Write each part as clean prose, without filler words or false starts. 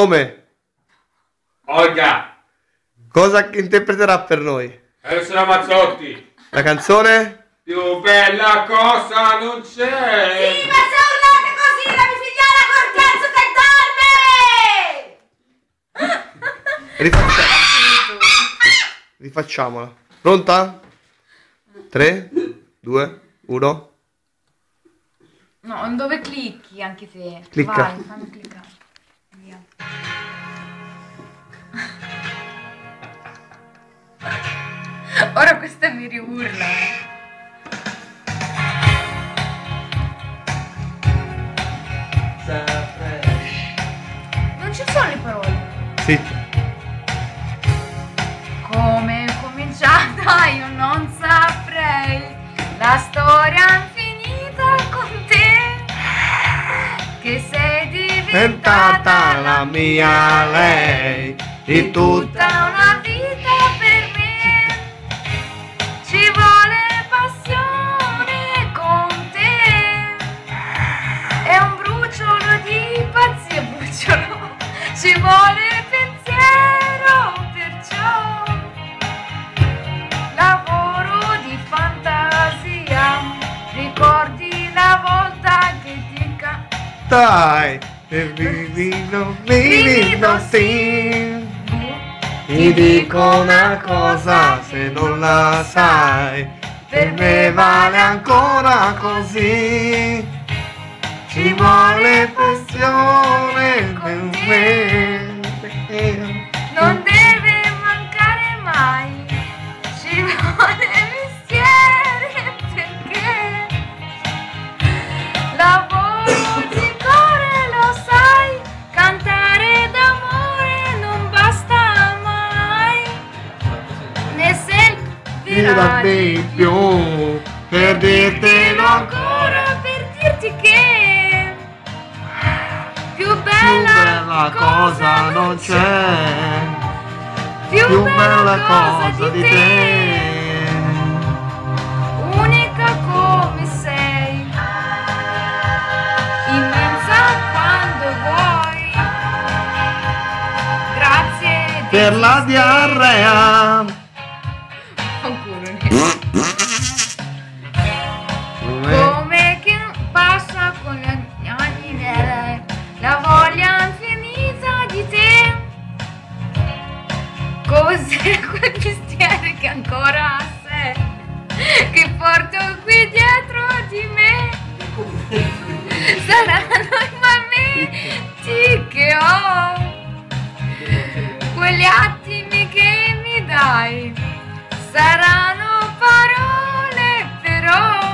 Nome. Olga. Cosa interpreterà per noi? Alessandra Mazzotti. La canzone? Più bella cosa non c'è. Sì, ma se urlate così la mia figliala col cazzo che dorme! Rifacciamola. Pronta? 3, 2, 1. No, dove clicchi anche se... Clicca. Vai, fammi cliccare. Via. Ora questa mi riurla. Non ci sono le parole. Sì. Come è cominciata io non saprei. La storia infinita con te. Che sei diventata la mia lei. Di tutta una vita per me. Ci vuole passione con te. È un bruciolo di pazzia, bruciolo. Ci vuole pensiero, perciò lavoro di fantasia. Ricordi la volta che ti Dai. E vivido sì. Ti dico una cosa, se non la sai, per me vale ancora così. Ci vuole passione con me. non deve mancare mai. Ci vuole mestiere perché lavoro di cuore, lo sai. Cantare d'amore non basta mai. Ne servirà di più per dirtelo ancora, per dirti che più più bella bella cosa non c'è, più bella cosa di te, unica come sei, immensa quando vuoi. Grazie per la diarrea. Come che passa con gli anni, la voglia infinita di te. Cos'è quel mestiere che ancora ha sé, che porto qui dietro di me? Saranno i momenti che ho, quegli attimi che mi dai, saranno parole però.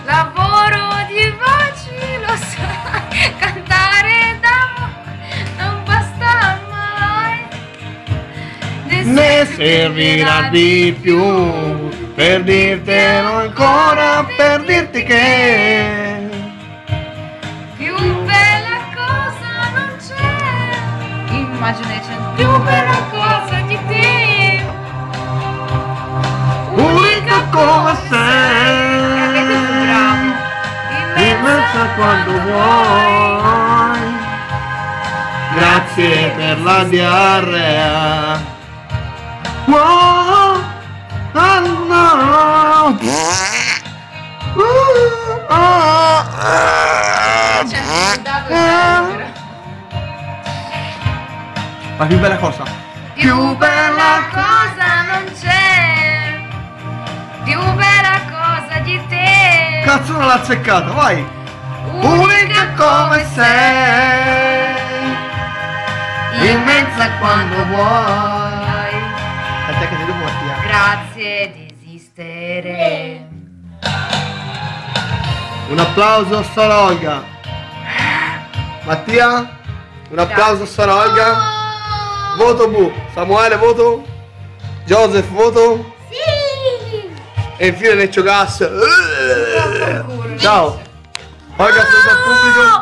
Lavoro di voci, lo sai, cantare d'amore non basta mai. Ne servirà di più per dirtelo ancora, per dirti che Più bella cosa non c'è. Imagination, più bella cosa di te. unica come sei, immensa quando vuoi. Grazie per la diarrea. Wow, oh no. Ma più bella cosa? Più bella cosa non c'è, più bella cosa di te. Cazzo non l'ha azzeccata, vai! Unica come sei, immensa quando vuoi. A te che ti devo Mattia. Grazie di esistere. Un applauso a Sara Olga. Mattia? Un applauso a Sara Olga. Voto Bu. Samuele, voto? Joseph, voto? Sì. E infine Neccio Gas. Ciao. Olga, saluta al pubblico.